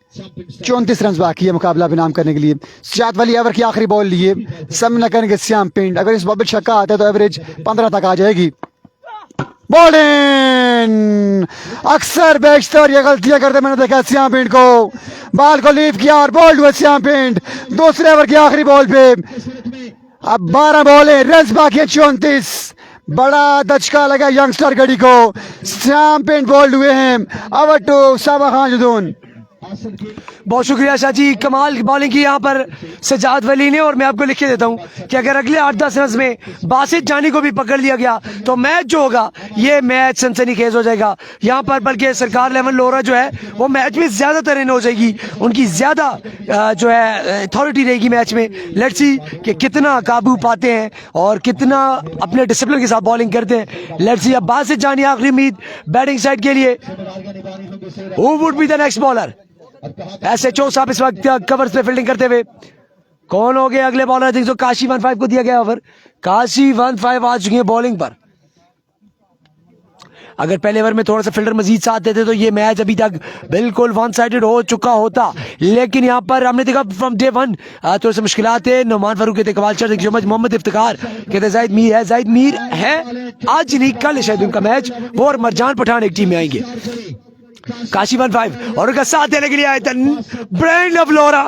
34 रन बाकी है मुकाबला बेनाम करने के लिए। शाद वली ओवर की आखिरी बॉल लिए, सब न करेंगे श्याम पिंड। अगर इस बॉल पर छक्का आता है तो एवरेज 15 तक आ जाएगी। बॉलिंग अक्सर बेशतर ये गलतियां करते मैंने देखा श्याम पिंड को। बॉल को लीव किया और बोल्ड हुए श्याम पिंड दूसरे ओवर की आखिरी बॉल पे। अब 12 बॉलें, रन बाकी है 34। बड़ा दचका लगा यंगस्टर घड़ी को। श्याम पिंड बोल्ड हुए हैं। ओवर टू साबा खान जदून। बहुत शुक्रिया शाह जी, कमाल बॉलिंग की यहाँ पर सजाद वली ने। और मैं आपको लिख के देता हूँ कि अगर अगले 8-10 रन में बासित जानी को भी पकड़ लिया गया तो मैच जो होगा ये मैच सनसनीखेज हो जाएगा यहाँ पर। बल्कि सरकार लेमन लोरा जो है वो मैच में ज्यादातर रन हो जाएगी, उनकी ज्यादा जो है अथॉरिटी रहेगी मैच में। लेट्स सी कि कितना काबू पाते हैं और कितना अपने डिसिप्लिन के साथ बॉलिंग करते हैं। लेट्स सी अब बासित जानी आखिरी उम्मीद बैटिंग साइड के लिए। Who would be the next bowler? ऐसे चो साहब इस वक्त कवर्स पे फील्डिंग करते हुए कौन हो गए अगले बॉलर? थिंक सो काशी 15 को दिया गया ओवर। काशी 15 आ चुकी है बॉलिंग पर। अगर पहले ओवर में थोड़ा सा फील्डर मजीद साथ देते तो ये मैच अभी तक बिल्कुल वन साइडेड हो चुका होता। लेकिन यहाँ पर हमने देखा फ्रॉम डे 1 थोड़े से मुश्किलात है। नोमान फारूक कहते कमाल चढ़, मोहम्मद इफ्तिकार कहते जाहिद मीर है। जाहिद मीर है आज नहीं कल शायद उनका मैच, वो और मरजान पठान एक टीम में आएंगे। काशी 15 और उनका साथ देने के लिए आए थे brand of Lora,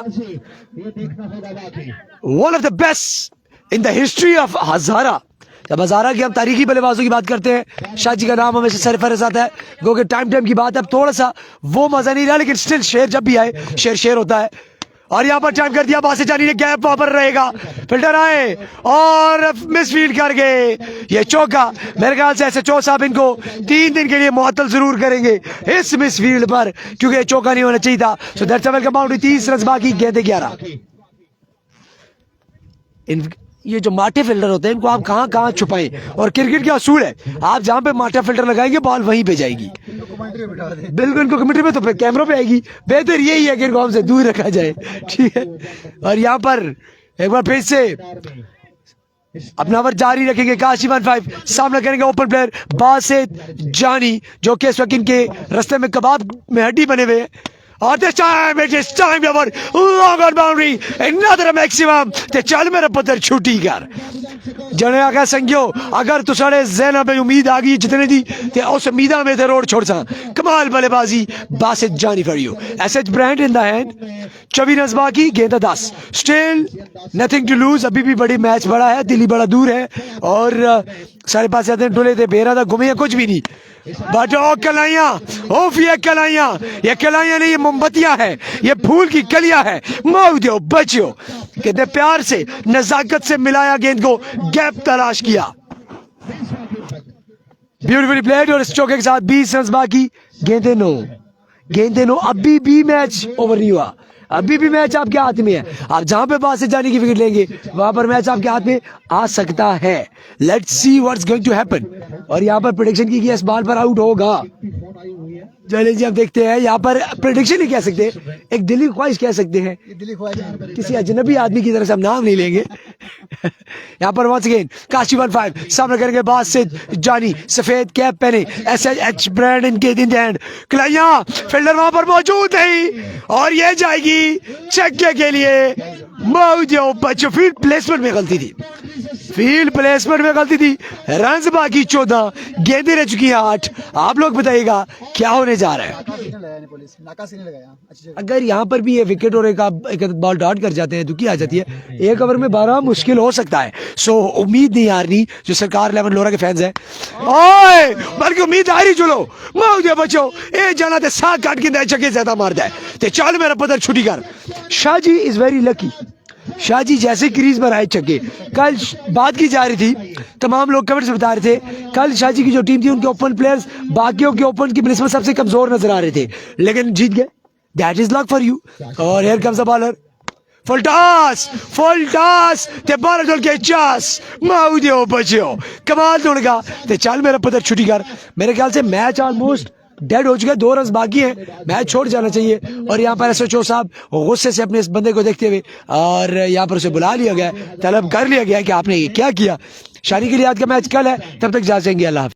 one of the best in the history of Hazara. जब हजारा की हम तारीखी बल्लेबाजों की बात करते हैं शाह जी का नाम हमेशा सरफहरिस्त आता है। क्योंकि टाइम की बात है, अब थोड़ा सा वो मजा नहीं रहा, लेकिन स्टिल शेर जब भी आए शेर होता है। और यहाँ पर टाइम कर दिया बासित जानी ने, गैप वहां पर रहेगा। फिल्डर आए और मिसफील्ड कर गए। ये चौका मेरे ख्याल से ऐसे चौ साहब इनको 3 दिन के लिए मुअत्तल जरूर करेंगे इस मिसफील्ड पर, क्योंकि ये चौका नहीं होना चाहिए था। So that's a welcome boundary. 30 run बाकी, गेंदे 11। ये जो माटे फिल्डर होते हैं इनको आप कहाँ कहाँ छुपाएं। और क्रिकेट का असूल है, आप जहाँ पे माटा फिल्डर लगाएंगे बॉल वहीं पे जाएगी। बिल्कुल इनको कमेंट्री में तो कैमरों पे आएगी। बेहतर यही है कि इनको हमसे दूर रखा जाए, ठीक है। और यहाँ पर एक बार फिर से अपना ओवर जारी रखेंगे काशी 15। सामना करेंगे ओपन प्लेयर बासित जानी, जो कि इस वक्त इनके रास्ते में कबाब में हड्डी बने हुए हैं। और this time it is time for long on boundary, another maximum। ते चल मेरा पुत्र छुट्टी कर जने आगा संगियो। अगर तुसारे ज़हन पे उम्मीद आ गई जितने दी ते उस उम्मीदा में ते रोड छोड़ सा। कमाल बल्लेबाजी Basit Jani for you. SH brand in the hand, 24 run बाकी, गेंद 10। Still nothing to lose. अभी भी बड़ी मैच बड़ा है, दिल्ली बड़ा दूर है और सारे पास आते डोले थे बेरा था घूमे कुछ भी नहीं। बट ओ कलाइयां, ओफ ये कलाइयां नहीं, ये मोमबत्तियां हैं, ये फूल की कलियां हैं। मार दो बच्चों, कितने प्यार से नजाकत से मिलाया गेंद को, गैप तलाश किया। Beautifully played. और इस चौके के साथ 20 रन बाकी, गेंदे 9। अभी भी मैच ओवर नहीं हुआ, अभी भी मैच आपके हाथ में है। आप जहां पे बासित जानी की विकेट लेंगे वहां पर मैच आपके हाथ में आ सकता है। Let's see what's going to happen. और यहाँ पर प्रेडिक्शन की इस बॉल पर आउट होगा। चलिए जी, हम देखते हैं। यहाँ पर प्रेडिक्शन नहीं कह सकते, एक दिली ख्वाहिश कह सकते हैं। किसी अजनबी आदमी की तरह से हम नाम नहीं लेंगे। यहाँ पर वंस अगेन काशी 15 सामने करेंगे बासित जानी, सफेद कैप पहने, एसएच ब्रांड इनके इन हैंड। कलाइयां, फील्डर वहां पर मौजूद नहीं और ये जाएगी छक्के के लिए। बच्चों फील्ड प्लेसमेंट में गलती थी, फील्ड प्लेसमेंट में गलती थी, रन बाकी 14, गेंदें रह चुकी हैं 8। आप लोग बताइएगा क्या होने जा रहा है। अगर यहाँ पर भी ये विकेट और एक बॉल डॉट कर जाते हैं, दुखी आ जाती है, एक ओवर में 12 मुश्किल हो सकता है। सो उम्मीद नहीं हारनी जो सरकार 11 लोरा के फैंस हैं, ओए बल्कि उम्मीद आ रही। चलो माओ दे बचो, ए जाना ते साग काट के दे चके ज्यादा मारदा है ते चल मेरा पुत्र छुट्टी कर। Shahji is very lucky. Shahji जैसे क्रीज पर आए छक्के, कल बात की जा रही थी, तमाम लोग कमेंट्स बता रहे थे, कल शाहजी की जो टीम थी उनके ओपन प्लेयर्स बाकियों के ओपन की निस्बत सबसे कमजोर नजर आ रहे थे, लेकिन जीत गए। That is luck for you. और here comes the bowler, full toss ते बॉलर डोल के चास माऊ दियो बचियो, कमाल तोड़गा ते चल मेरा पुत्र छुट्टी कर। मेरे ख्याल से मैच ऑलमोस्ट डेड हो चुका है, 2 रन बाकी हैं, मैच छोड़ जाना चाहिए। और यहाँ पर एसएचओ साहब गुस्से से अपने इस बंदे को देखते हुए और यहाँ पर उसे बुला लिया गया, तलब कर लिया गया कि आपने ये क्या किया। शानी के लिए आज का मैच कल है, तब तक जा जाएंगे। अल्लाह हाफ़िज़।